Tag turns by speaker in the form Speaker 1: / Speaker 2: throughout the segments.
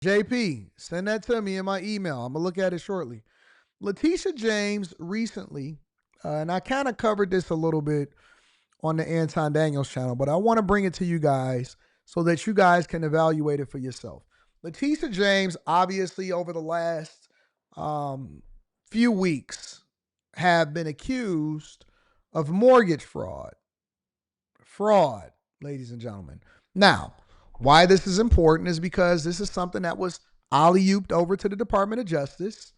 Speaker 1: JP, send that to me in my email. I'm going to look at it shortly. Letitia James recently, and I kind of covered this a little bit on the Anton Daniels channel, but I want to bring it to you guys so that you guys can evaluate it for yourself. Letitia James, obviously, over the last few weeks, have been accused of mortgage fraud. Fraud, ladies and gentlemen. Now, why this is important is because this is something that was alley-ooped over to the Department of Justice.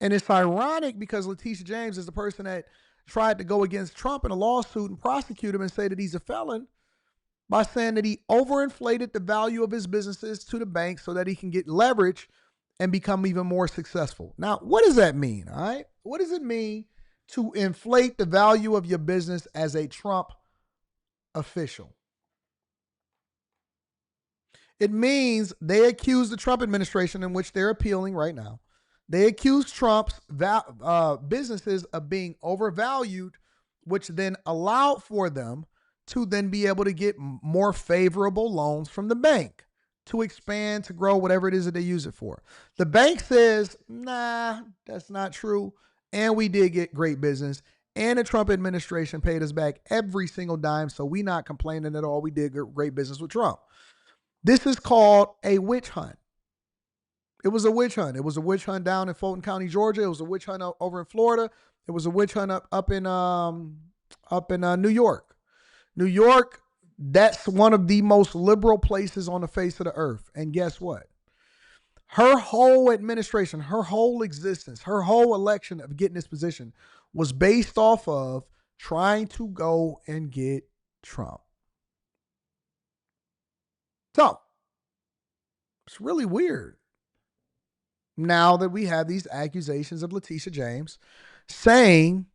Speaker 1: And it's ironic because Letitia James is the person that tried to go against Trump in a lawsuit and prosecute him and say that he's a felon by saying that he overinflated the value of his businesses to the bank so that he can get leverage and become even more successful. Now, what does that mean? All right. What does it mean to inflate the value of your business as a Trump official? It means they accuse the Trump administration, in which they're appealing right now. They accuse Trump's businesses of being overvalued, which then allowed for them to then be able to get more favorable loans from the bank to expand, to grow, whatever it is that they use it for. The bank says, nah, that's not true. And we did get great business. And the Trump administration paid us back every single dime. So we not complaining at all. We did great business with Trump. This is called a witch hunt. It was a witch hunt. It was a witch hunt down in Fulton County, Georgia. It was a witch hunt over in Florida. It was a witch hunt up in New York. New York, that's one of the most liberal places on the face of the earth. And guess what? Her whole administration, her whole existence, her whole election of getting this position was based off of trying to go and get Trump. So, it's really weird now that we have these accusations of Letitia James saying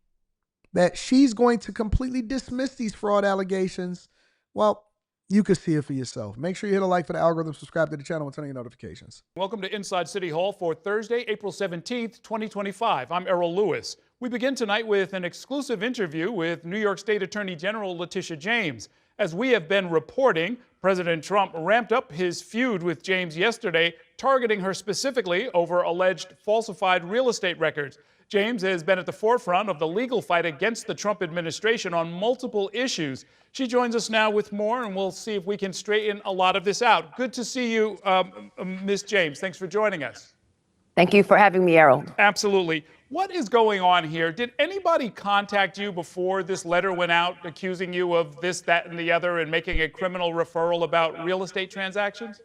Speaker 1: that she's going to completely dismiss these fraud allegations. Well, you can see it for yourself. Make sure you hit a like for the algorithm, subscribe to the channel, and turn on your notifications.
Speaker 2: Welcome to Inside City Hall for Thursday, April 17th, 2025. I'm Errol Lewis. We begin tonight with an exclusive interview with New York State Attorney General Letitia James. As we have been reporting, President Trump ramped up his feud with James yesterday, targeting her specifically over alleged falsified real estate records. James has been at the forefront of the legal fight against the Trump administration on multiple issues. She joins us now with more, and we'll see if we can straighten a lot of this out. Good to see you, Ms. James. Thanks for joining us.
Speaker 3: Thank you for having me, Errol.
Speaker 2: Absolutely. What is going on here? Did anybody contact you before this letter went out accusing you of this, that, and the other and making a criminal referral about real estate transactions?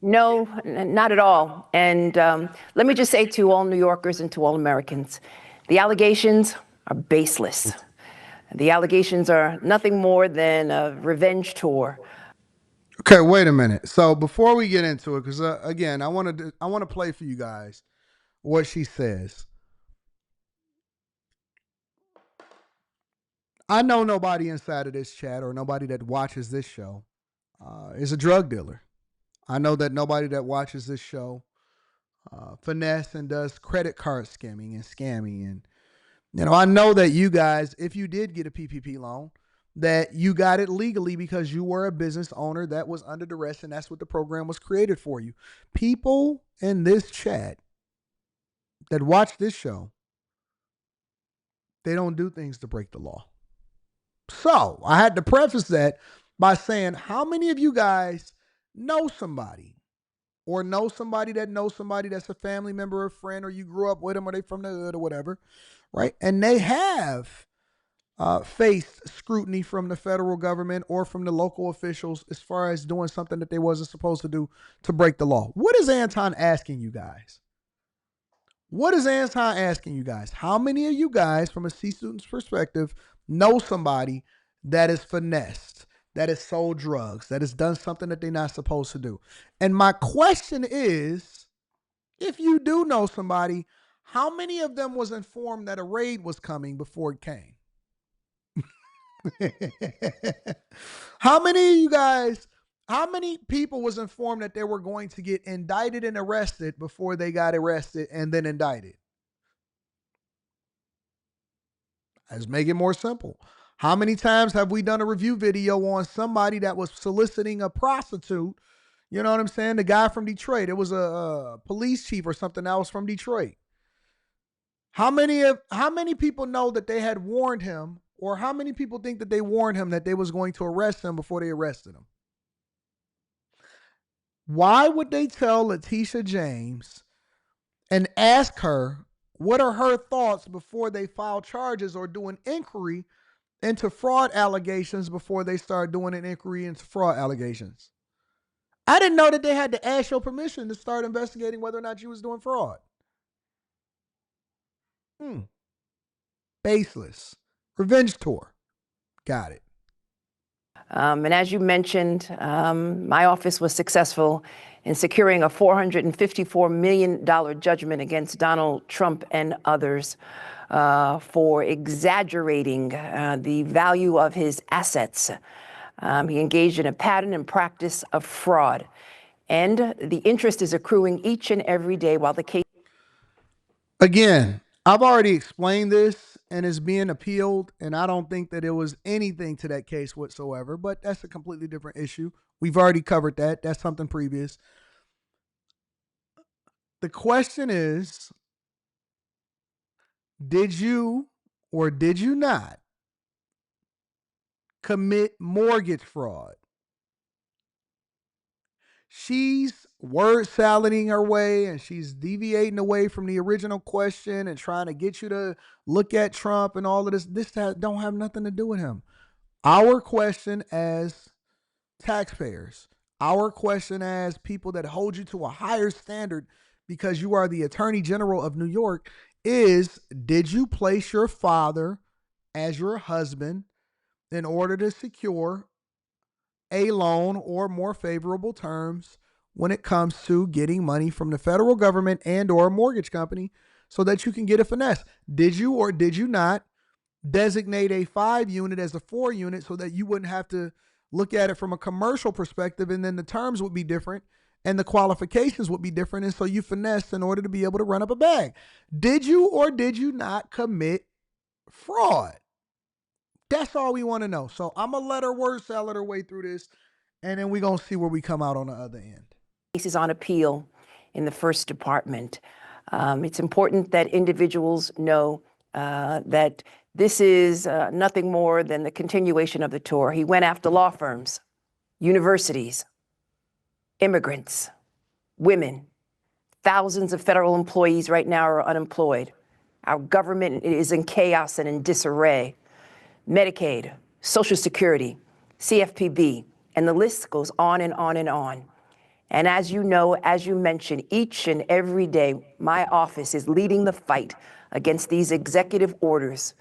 Speaker 3: No, not at all. And let me just say to all New Yorkers and to all Americans, the allegations are baseless. The allegations are nothing more than a revenge tour.
Speaker 1: Okay, wait a minute. So before we get into it, because again, I want to play for you guys what she says. I know nobody inside of this chat or nobody that watches this show is a drug dealer. I know that nobody that watches this show finesse and does credit card skimming and scamming. And, you know, I know that you guys, if you did get a PPP loan, that you got it legally because you were a business owner that was under duress, and that's what the program was created for you. People in this chat that watch this show, they don't do things to break the law. So I had to preface that by saying, how many of you guys know somebody or know somebody that knows somebody that's a family member or friend, or you grew up with them, or they from the hood or whatever, right? And they have faced scrutiny from the federal government or from the local officials as far as doing something that they wasn't supposed to do to break the law. What is Anton asking you guys? What is Anton asking you guys? How many of you guys, from a C student's perspective, know somebody that is finessed, that has sold drugs, that has done something that they're not supposed to do? And my question is, if you do know somebody, how many of them was informed that a raid was coming before it came? How many of you guys, how many people was informed that they were going to get indicted and arrested before they got arrested and then indicted? Let's make it more simple. How many times have we done a review video on somebody that was soliciting a prostitute, You know what I'm saying? The guy from Detroit. It was a police chief or something that was from Detroit. How many people know that they had warned him, or how many people think that they warned him that they was going to arrest him before they arrested him? Why would they tell Letitia James and ask her what are her thoughts before they file charges or do an inquiry into fraud allegations before they start doing an inquiry into fraud allegations? I didn't know that they had to ask your permission to start investigating whether or not you was doing fraud. Baseless. Revenge tour. Got it.
Speaker 3: And as you mentioned, my office was successful in securing a $454 million judgment against Donald Trump and others for exaggerating the value of his assets. He engaged in a pattern and practice of fraud. And the interest is accruing each and every day while the case.
Speaker 1: Again, I've already explained this and it's being appealed, and I don't think that it was anything to that case whatsoever, but that's a completely different issue. We've already covered that. That's something previous. The question is, did you or did you not commit mortgage fraud? She's word salading her way and she's deviating away from the original question and trying to get you to look at Trump and all of this. This don't have nothing to do with him. Our question as taxpayers, our question as people that hold you to a higher standard because you are the Attorney General of New York is, did you place your father as your husband in order to secure a loan or more favorable terms when it comes to getting money from the federal government and or a mortgage company so that you can get a finesse? Did you or did you not designate a 5 unit as a 4 unit so that you wouldn't have to look at it from a commercial perspective, and then the terms would be different and the qualifications would be different, and so you finessed in order to be able to run up a bag? Did you or did you not commit fraud? That's all we want to know. So I'm going to let her word salad her way through this, and then we're going to see where we come out on the other end.
Speaker 3: Cases on appeal in the First Department. It's important that individuals know that this is nothing more than the continuation of the tour. He went after law firms, universities, immigrants, women. Thousands of federal employees right now are unemployed. Our government is in chaos and in disarray. Medicaid, Social Security, CFPB, and the list goes on and on and on. And as you know, as you mentioned, each and every day, my office is leading the fight against these executive orders,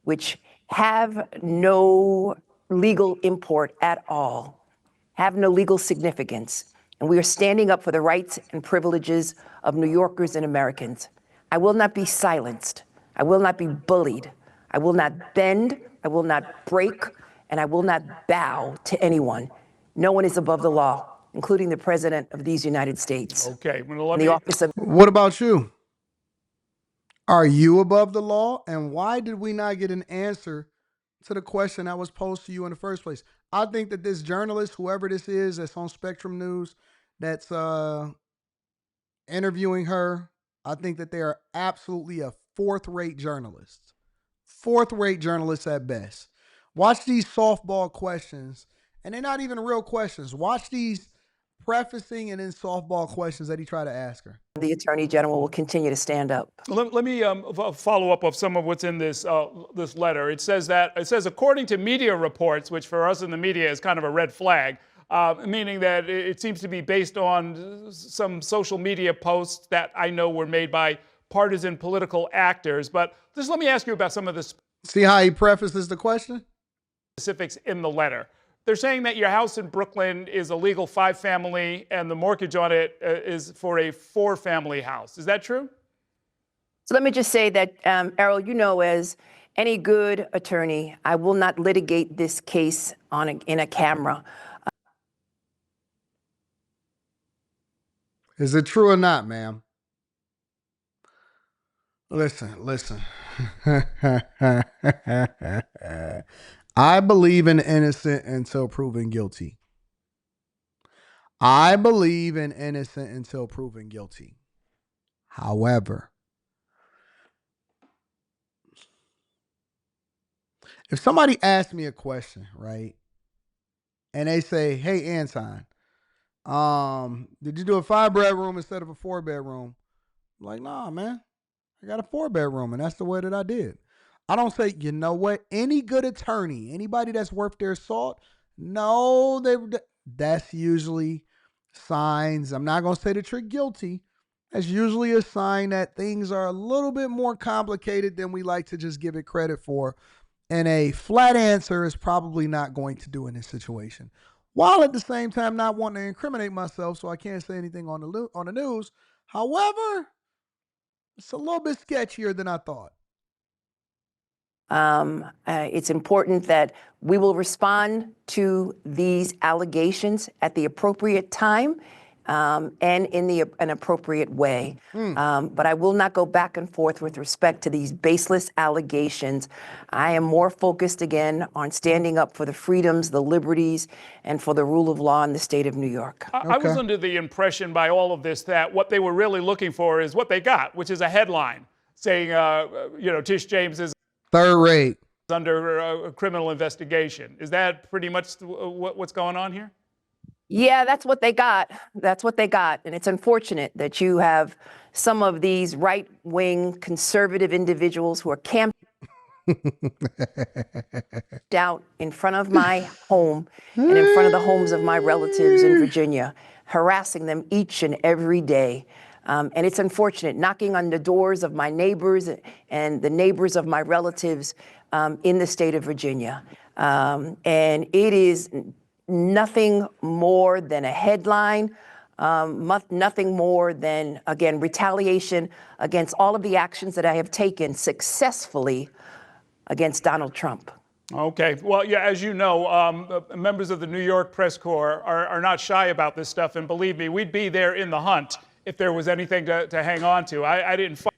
Speaker 3: which have no legal import at all, have no legal significance. And we are standing up for the rights and privileges of New Yorkers and Americans. I will not be silenced. I will not be bullied. I will not bend. I will not break. And I will not bow to anyone. No one is above the law, including the President of these United States.
Speaker 2: Okay.
Speaker 3: The office of.
Speaker 1: What about you? Are you above the law? And why did we not get an answer to the question that was posed to you in the first place? I think that this journalist, whoever this is that's on Spectrum News, that's interviewing her, I think that they are absolutely a fourth-rate journalist. Fourth-rate journalists at best. Watch these softball questions, and they're not even real questions. Watch these prefacing and then softball questions that he tried to ask her.
Speaker 3: The Attorney General will continue to stand up.
Speaker 2: Let me follow up of some of what's in this this letter. It says according to media reports, which for us in the media is kind of a red flag, meaning that it seems to be based on some social media posts that I know were made by partisan political actors. But just let me ask you about some of the
Speaker 1: See how he prefaces the question?
Speaker 2: specifics in the letter. They're saying that your house in Brooklyn is a legal 5-family and the mortgage on it is for a 4-family house. Is that true?
Speaker 3: So let me just say that, Errol, you know, as any good attorney, I will not litigate this case in a camera.
Speaker 1: Is it true or not, ma'am? Listen. I believe in innocent until proven guilty. I believe in innocent until proven guilty. However, if somebody asks me a question, right, and they say, "Hey, Anton, did you do a 5-bedroom instead of a 4-bedroom?" I'm like, nah, man, I got a 4-bedroom, and that's the way that I did. I don't say, you know what? Any good attorney, anybody that's worth their salt, no, that's usually signs. I'm not gonna say that you're guilty. That's usually a sign that things are a little bit more complicated than we like to just give it credit for. And a flat answer is probably not going to do in this situation. While at the same time not wanting to incriminate myself, so I can't say anything on the news. However, it's a little bit sketchier than I thought.
Speaker 3: It's important that we will respond to these allegations at the appropriate time and in an appropriate way. But I will not go back and forth with respect to these baseless allegations. I am more focused again on standing up for the freedoms, the liberties, and for the rule of law in the state of New York.
Speaker 2: I was under the impression by all of this that what they were really looking for is what they got, which is a headline saying, Tish James is
Speaker 1: third rate
Speaker 2: under a criminal investigation. Is that pretty much what's going on here?
Speaker 3: Yeah, that's what they got. That's what they got. And it's unfortunate that you have some of these right-wing conservative individuals who are camped out in front of my home and in front of the homes of my relatives in Virginia, harassing them each and every day. And it's unfortunate, knocking on the doors of my neighbors and the neighbors of my relatives in the state of Virginia. And it is nothing more than a headline, nothing more than, again, retaliation against all of the actions that I have taken successfully against Donald Trump.
Speaker 2: Okay. Well, yeah, as you know, members of the New York press corps are not shy about this stuff. And believe me, we'd be there in the hunt if there was anything to hang on to. I didn't find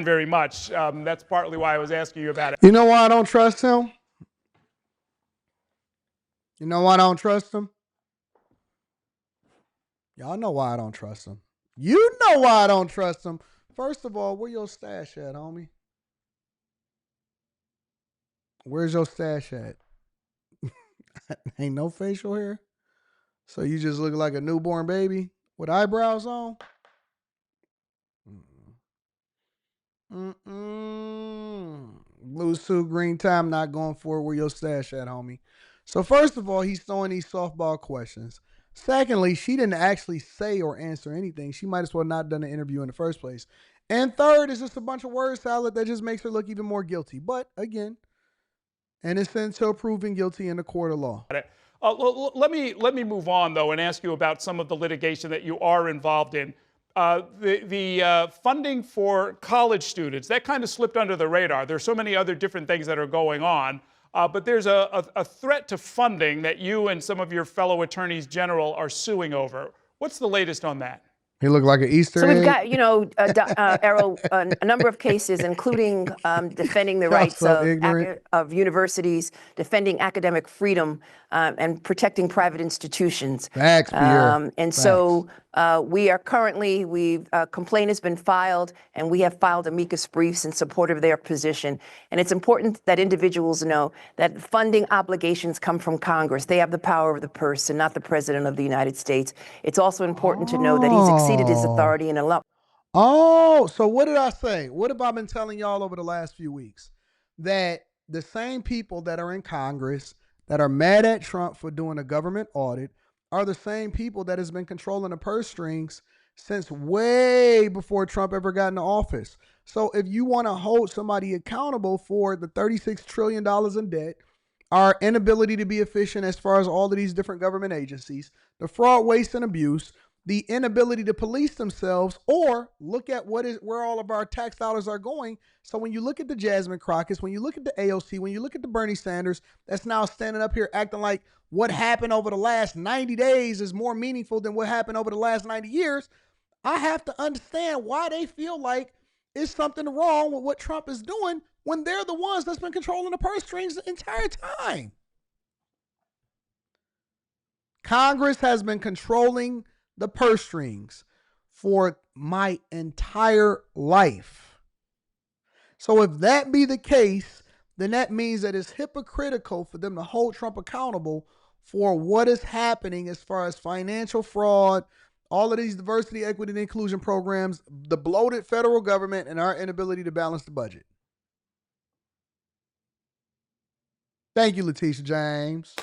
Speaker 2: very much. That's partly why I was asking you about it.
Speaker 1: You know why I don't trust him? You know why I don't trust him? Y'all know why I don't trust him. You know why I don't trust him. First of all, where your stash at, homie? Where's your stash at? Ain't no facial hair? So you just look like a newborn baby with eyebrows on? Blue suit, green tie, I'm not going for it. Where your stash at, homie? So first of all, he's throwing these softball questions. Secondly, she didn't actually say or answer anything. She might as well not done the interview in the first place. And third is just a bunch of word salad that just makes her look even more guilty. But again, innocent until proven guilty in the court of law.
Speaker 2: Let me move on, though, and ask you about some of the litigation that you are involved in. The funding for college students, that kind of slipped under the radar. There's so many other different things that are going on. But there's a threat to funding that you and some of your fellow attorneys general are suing over. What's the latest on that?
Speaker 1: He looked like an Easter egg.
Speaker 3: So we've got, Errol, a number of cases, including defending the rights of universities, defending academic freedom, and protecting private institutions.
Speaker 1: Facts, Pierre.
Speaker 3: And so we are currently, a complaint has been filed, and we have filed amicus briefs in support of their position. And it's important that individuals know that funding obligations come from Congress. They have the power of the purse and not the President of the United States. It's also important to know that he's exceeded his authority in a lot.
Speaker 1: Oh, so what did I say? What have I been telling y'all over the last few weeks? That the same people that are in Congress that are mad at Trump for doing a government audit are the same people that has been controlling the purse strings since way before Trump ever got into office. So if you want to hold somebody accountable for the $36 trillion in debt, our inability to be efficient as far as all of these different government agencies, the fraud, waste, and abuse, the inability to police themselves or look at where all of our tax dollars are going. So when you look at the Jasmine Crockett's, when you look at the AOC, when you look at the Bernie Sanders, that's now standing up here acting like what happened over the last 90 days is more meaningful than what happened over the last 90 years, I have to understand why they feel like it's something wrong with what Trump is doing when they're the ones that's been controlling the purse strings the entire time. Congress has been controlling the purse strings for my entire life. So if that be the case, then that means that it's hypocritical for them to hold Trump accountable for what is happening as far as financial fraud, all of these diversity, equity, and inclusion programs, the bloated federal government, and our inability to balance the budget. Thank you, Letitia James.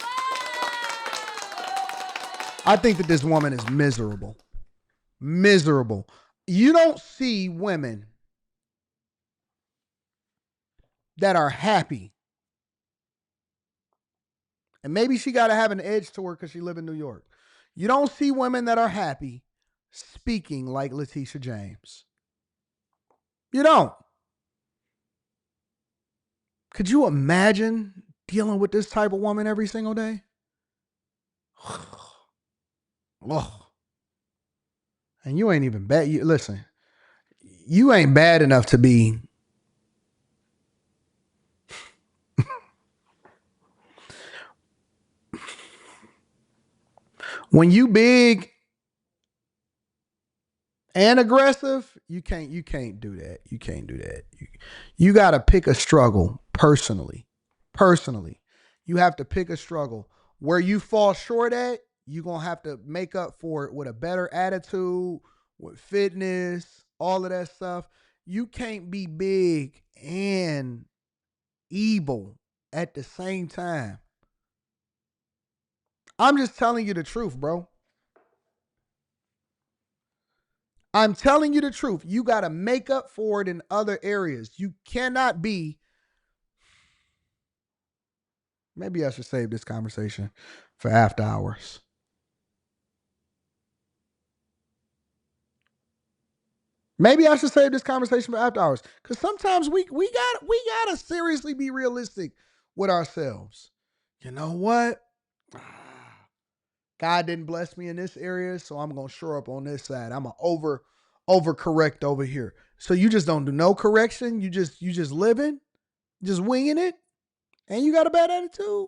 Speaker 1: I think that this woman is miserable. Miserable. You don't see women that are happy. And maybe she got to have an edge to her because she live in New York. You don't see women that are happy speaking like Letitia James. You don't. Could you imagine dealing with this type of woman every single day? Oh. And you ain't even bad. Listen, you ain't bad enough to be when you big and aggressive, you can't do that. You can't do that. You got to pick a struggle personally. You have to pick a struggle. Where you fall short at, you're going to have to make up for it with a better attitude, with fitness, all of that stuff. You can't be big and evil at the same time. I'm just telling you the truth, bro. I'm telling you the truth. You got to make up for it in other areas. You cannot be. Maybe I should save this conversation for after hours. Maybe I should save this conversation for after hours. Because sometimes we gotta seriously be realistic with ourselves. You know what? God didn't bless me in this area, so I'm gonna shore up on this side. I'm gonna overcorrect over here. So you just don't do no correction. You just living, just winging it, and you got a bad attitude.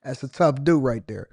Speaker 1: That's a tough do right there.